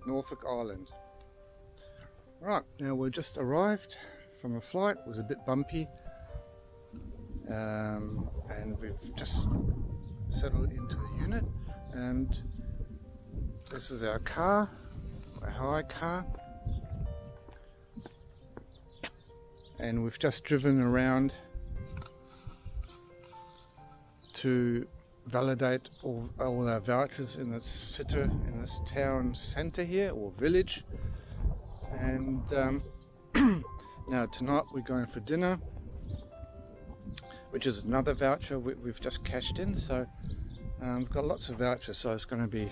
Norfolk Island. Right, now we just arrived from a flight. It was a bit bumpy, and we've just settled into the unit, and this is our car, a hire car, and we've just driven around to validate all our vouchers in this town centre here, or village. And now tonight we're going for dinner, which is another voucher we've just cashed in. So we've got lots of vouchers, so it's going to be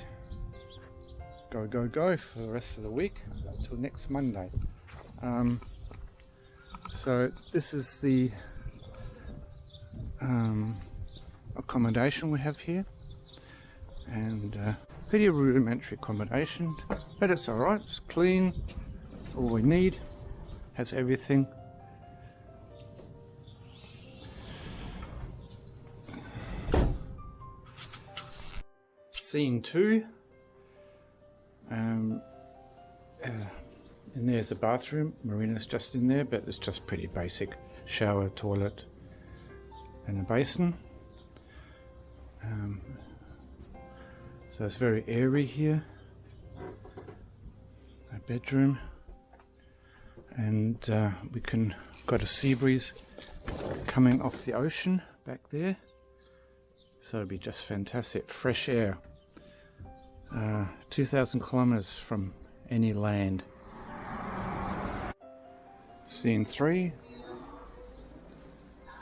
go for the rest of the week until next Monday. So this is the accommodation we have here, and pretty rudimentary accommodation, but it's alright, it's clean, it's all we need, has everything. Scene 2, and there's the bathroom. Marina's just in there, but it's just pretty basic: shower, toilet and a basin. So it's very airy here. A bedroom, and we got a sea breeze coming off the ocean back there, so it'll be just fantastic, fresh air. 2,000 kilometers from any land. Scene 3,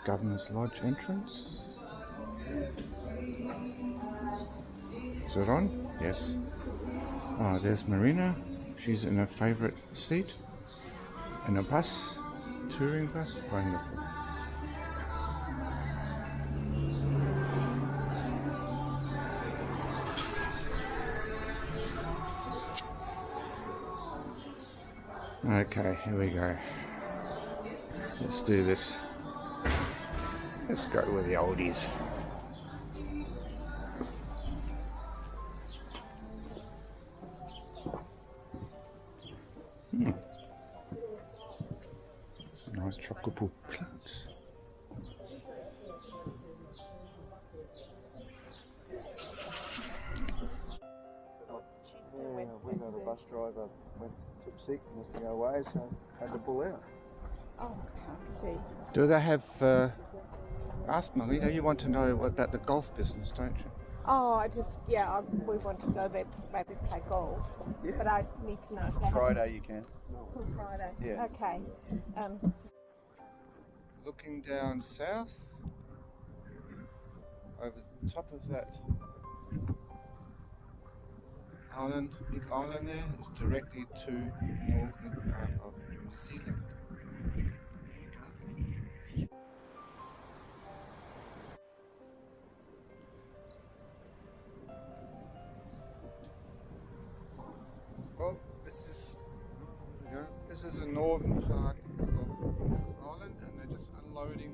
Governor's Lodge entrance. Is it on? Yes. Oh, there's Marina. She's in her favourite seat in a bus, touring bus. Wonderful. Okay, here we go. Let's do this. Let's go with the oldies. Some nice tropical plants. Yeah, we got a bus driver took sick and has to go away, so had to pull out. Oh, I can't see. Do they have, ask Marina, you want to know about the golf business, don't you? Oh, we want to go there, maybe play golf. Yeah. But I need to know if they Friday you can. have Friday. Yeah. Okay. Looking down south, over the top of that island, big island there, is directly to northern part of New Zealand. Well, this is the northern part of Norfolk Island, and they're just unloading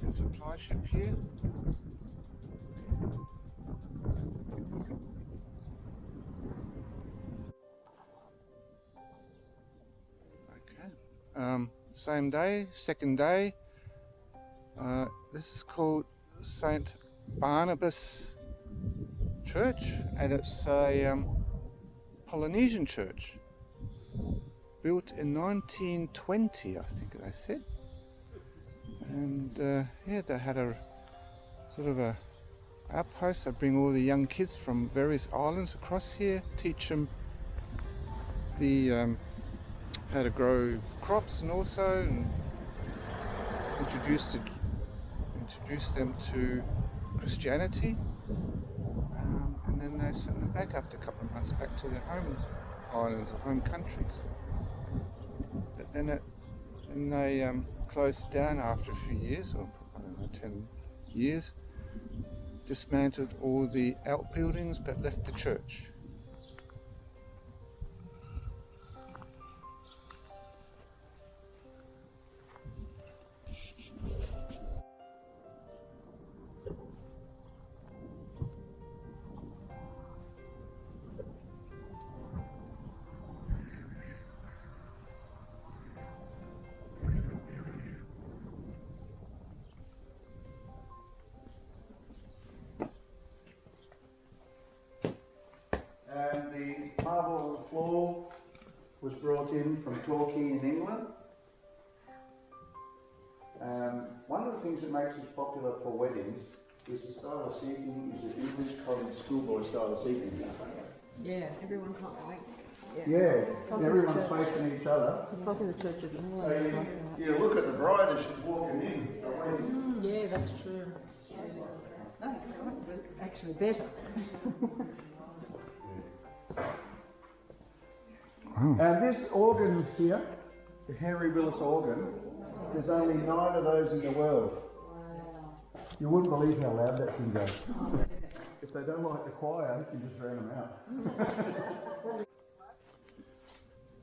the supply ship here. Okay. Same day, second day. This is called St. Barnabas Church, and it's a Polynesian church built in 1920, I think they said. And yeah, they had a sort of a outpost. They bring all the young kids from various islands across here, teach them the how to grow crops, and also introduce them to Christianity. And then they sent them back after a couple of months back to their home islands or home countries. But then they closed it down after a few years, or I don't know, 10 years, dismantled all the outbuildings but left the church. was brought in from Torquay in England. One of the things that makes this popular for weddings is the style of seating is an English college schoolboy style of seating. Yeah, everyone's not like. Yeah, It's like in the everyone's church. facing each other. It's like in the Church of So England. you look at the bride as she's walking in. The wedding. Yeah, that's true. No, actually better. And this organ here, the Henry Willis organ, there's only 9 of those in the world. You wouldn't believe how loud that thing goes. If they don't like the choir, you can just drown them out.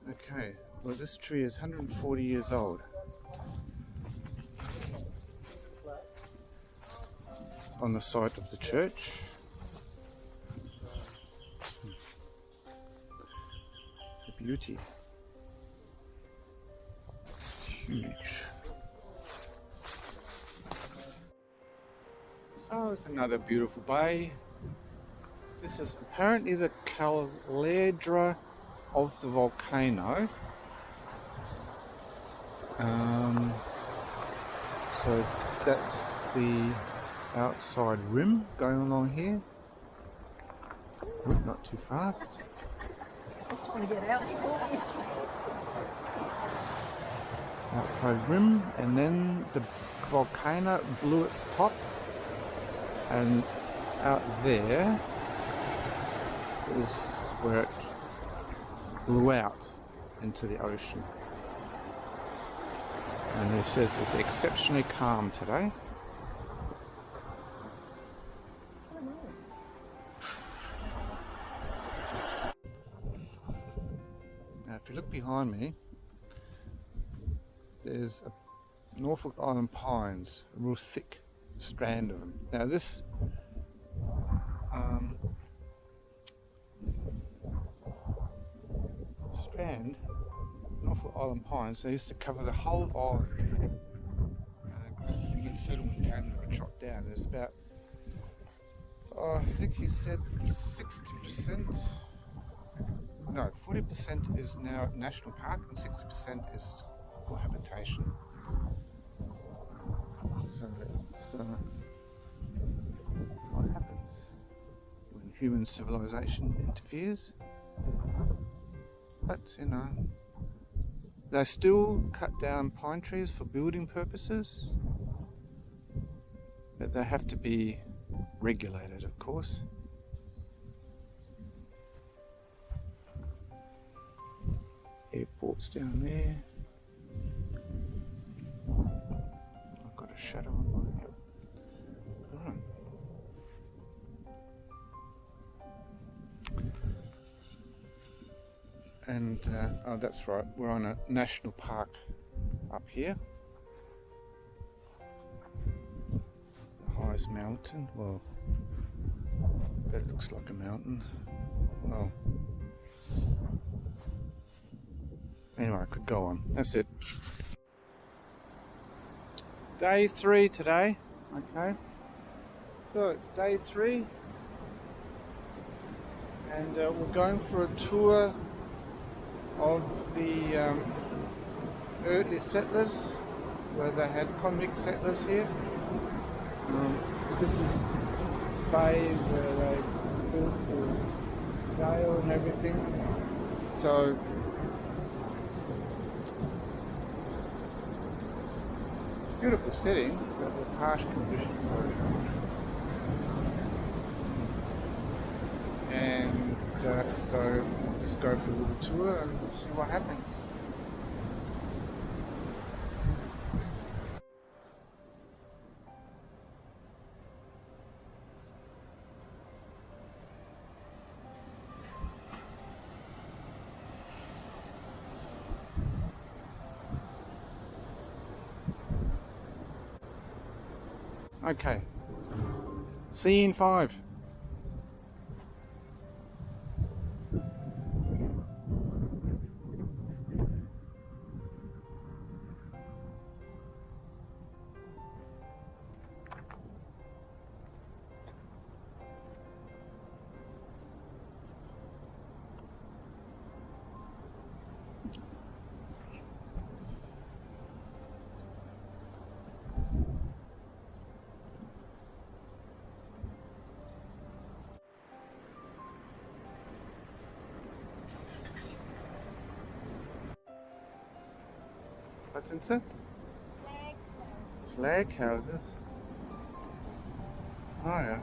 Okay, well this tree is 140 years old. It's on the site of the church. The beauty. Huge. So it's another beautiful bay. This is apparently the caldera of the volcano. So that's the outside rim going along here. Oop, not too fast. Trying to get out. Outside rim, and then the volcano blew its top, and out there is where it blew out into the ocean. And it says it's exceptionally calm today. Now if you look behind me, there's a Norfolk Island pines, a real thick strand of them. Now this strand, Norfolk Island pines, they used to cover the whole island. When settlement came, they were chopped down. There's about, I think he said 60%, no, 40% is now national park and 60% is for habitation. So that's what happens when human civilization interferes. But you know, they still cut down pine trees for building purposes, but they have to be regulated, of course. Airport's down there. I've got a shadow on my head. Right. And oh, that's right, we're on a national park up here. The highest mountain. Well, that looks like a mountain. Well, anyway, I could go on. That's it. Day 3 today. Okay. So it's day 3. And we're going for a tour of the early settlers, where they had convict settlers here. This is the bay where they built the jail and everything. So beautiful setting, but there's harsh conditions. And so we'll just go for a little tour and see what happens. Okay, see you in 5. What's inside? Flag. Flag houses. Oh yeah.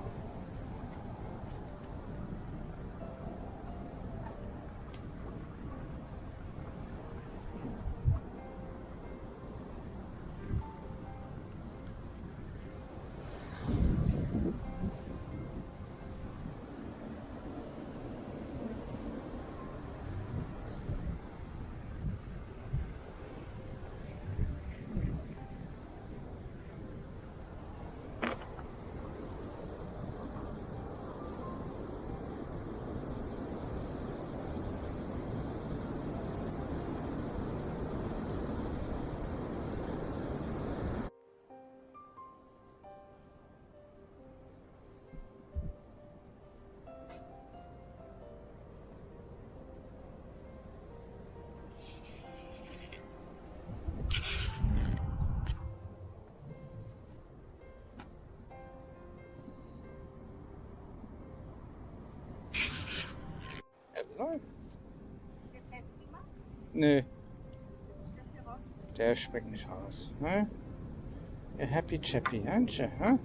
Hallo? Befestigung. Nee, Ist das der Rost? der schmeckt nicht aus. Huh? You're happy chappy, aren't you? Huh?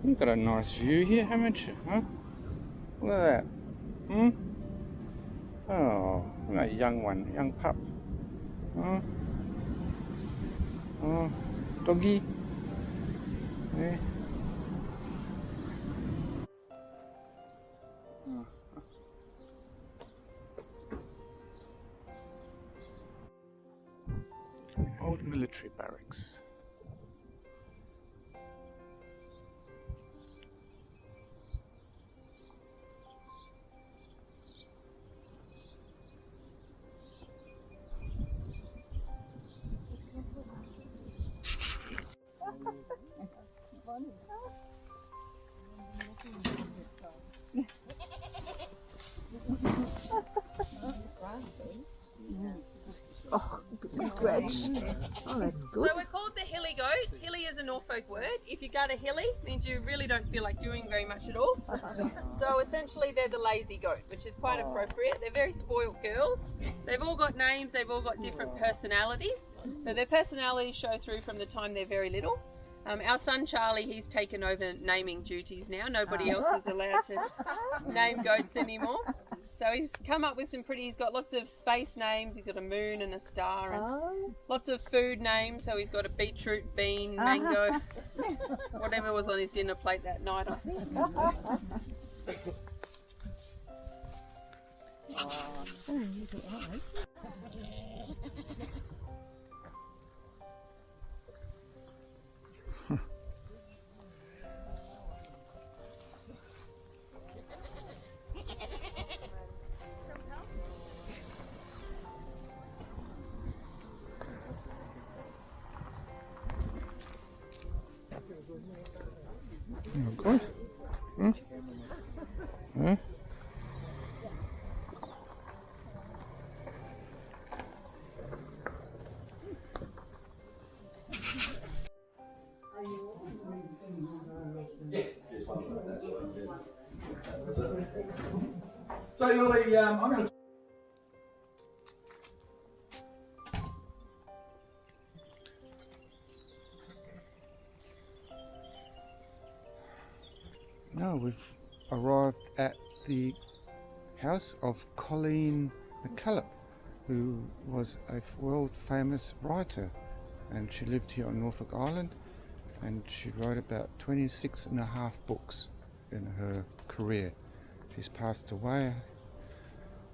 You've got a nice view here, haven't you? Huh? Look at that. Hmm? Oh, a young one, young pup. Huh? Oh, doggy. Yeah. Oh. Old military barracks. Oh, scratch. Oh, that's good. So we're called the hilly goat. Hilly is a Norfolk word. If you go to hilly, means you really don't feel like doing very much at all. So essentially they're the lazy goat, which is quite appropriate. They're very spoilt girls. They've all got names, they've all got different personalities. So their personalities show through from the time they're very little. Our son Charlie, he's taken over naming duties now. Nobody else is allowed to name goats anymore. So he's come up with he's got lots of space names, he's got a moon and a star, and lots of food names. So he's got a beetroot, bean, mango, whatever was on his dinner plate that night, I think. Oh, good. Hmm? Huh? Yes, just one minute, that's all right. So, Yoli, I'm going to. Now we've arrived at the house of Colleen McCulloch, who was a world famous writer, and she lived here on Norfolk Island, and she wrote about 26 and a half books in her career. She's passed away.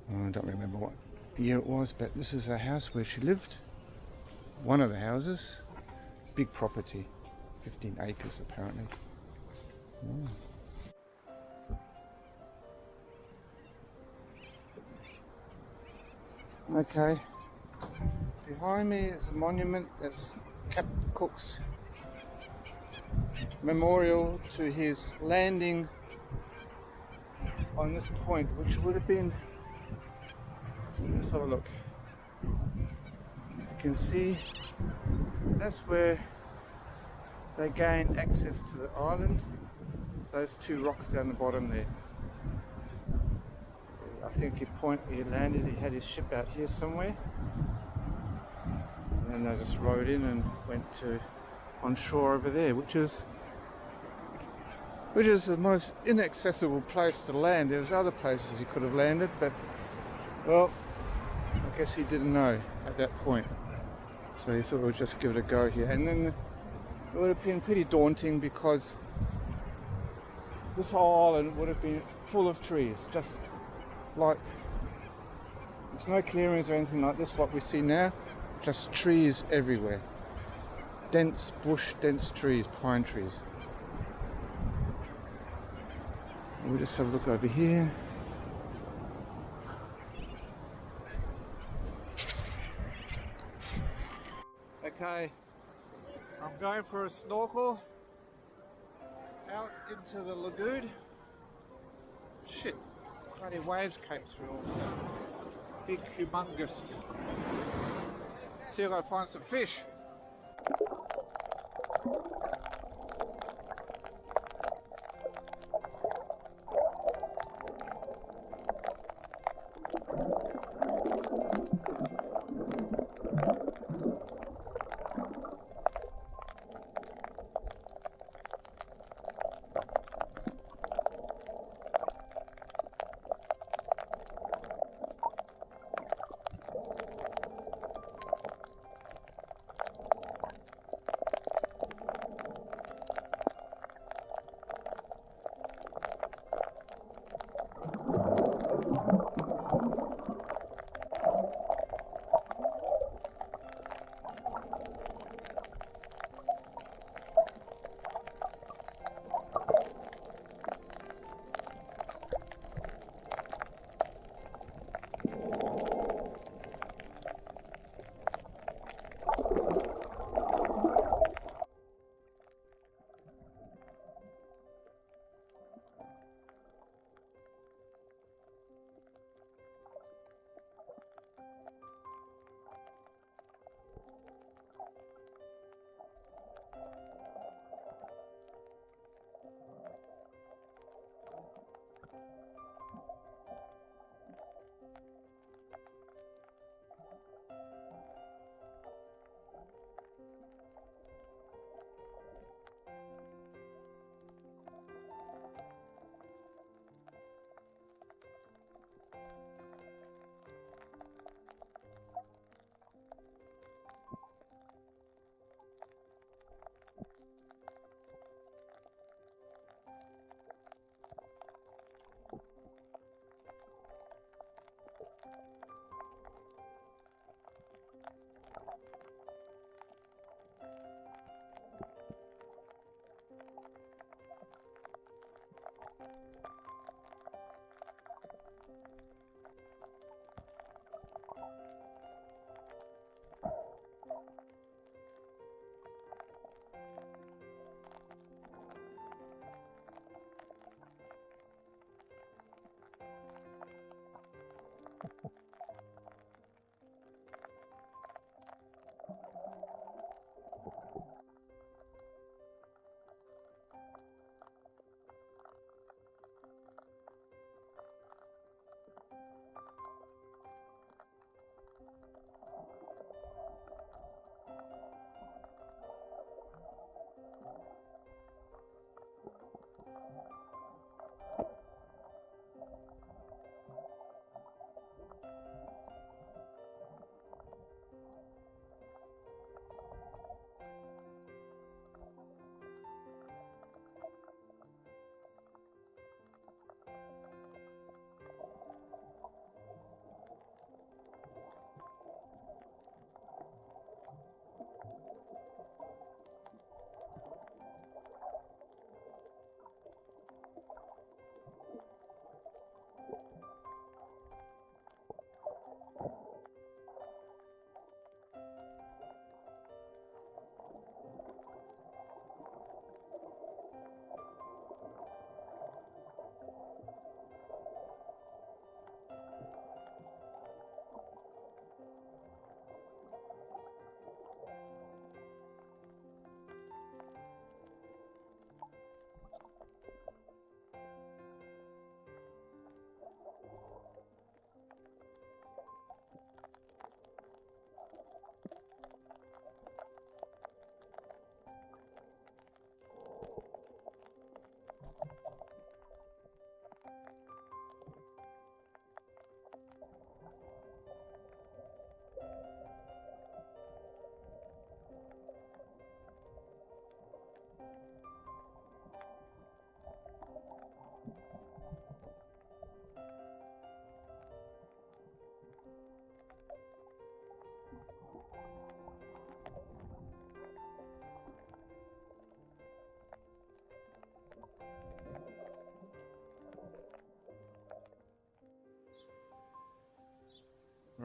I don't remember what year it was, but this is a house where she lived. One of the houses, big property, 15 acres apparently. Mm. Okay, behind me is a monument that's Captain Cook's memorial to his landing on this point, which would have been, let's have a look. You can see that's where they gained access to the island, those two rocks down the bottom there. I think he landed, he had his ship out here somewhere, and And they just rode in and went to on shore over there, which is the most inaccessible place to land. There was other places you could have landed, but well, I guess he didn't know at that point, so he thought we'd just give it a go here. And then it would have been pretty daunting because this whole island would have been full of trees, just like there's no clearings or anything like this what we see now, just trees everywhere, dense bush, dense trees, pine trees. We'll just have a look over here. Okay, I'm going for a snorkel out into the lagoon. Shit, bloody waves came through all that. Big, humongous. See if I can find some fish.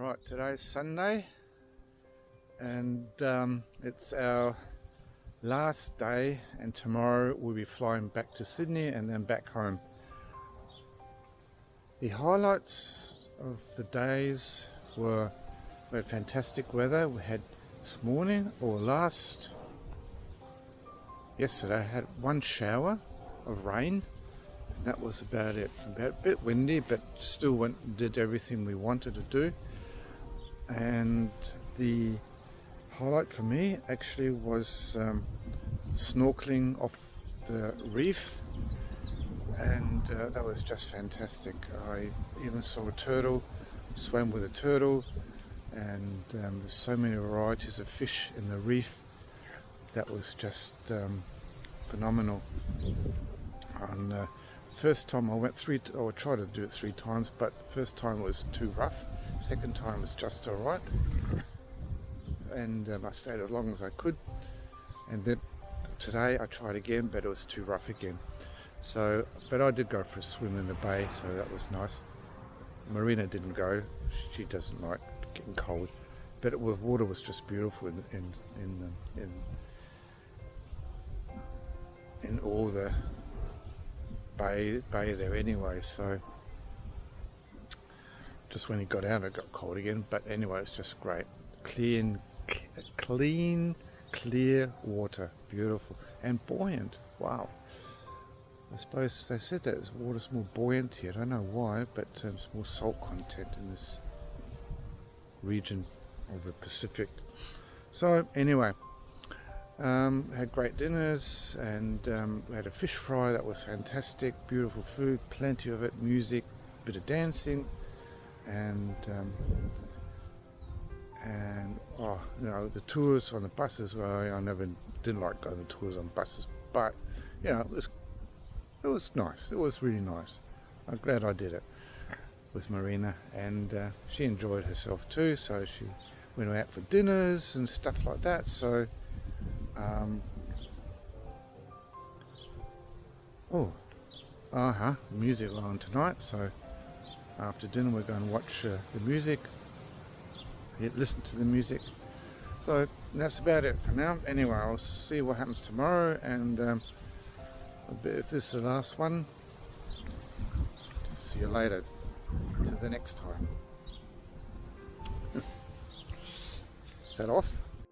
Right, today's Sunday, and it's our last day, and tomorrow we'll be flying back to Sydney and then back home. The highlights of the days were we had fantastic weather. We had this morning, or yesterday, I had one shower of rain. That was about it. About a bit windy, but still went and did everything we wanted to do. And the highlight for me actually was snorkeling off the reef, and that was just fantastic. I even saw a turtle, swam with a turtle, and there's so many varieties of fish in the reef. That was just phenomenal. And first time I went I tried to do it 3 times, but first time was too rough. Second time was just alright, and I stayed as long as I could. And then today I tried again, but it was too rough again. So, but I did go for a swim in the bay, so that was nice. Marina didn't go; she doesn't like getting cold. But the water was just beautiful in all the bay there anyway. So just when he got out, it got cold again. But anyway, it's just great, clean, clear water, beautiful and buoyant. Wow. I suppose they said that the water's more buoyant here. I don't know why, but there's more salt content in this region of the Pacific. So anyway, had great dinners, and we had a fish fry that was fantastic, beautiful food, plenty of it, music, bit of dancing, and oh, you know, the tours on the buses. Well, I never didn't like going to tours on buses, but you know, it was nice. It was really nice. I'm glad I did it with Marina, and she enjoyed herself too. So she went out for dinners and stuff like that. So music on tonight. So after dinner we're going to watch the music, listen to the music. So that's about it for now. Anyway, I'll see what happens tomorrow, and if this is the last one, see you later. Till the next time. Is that off?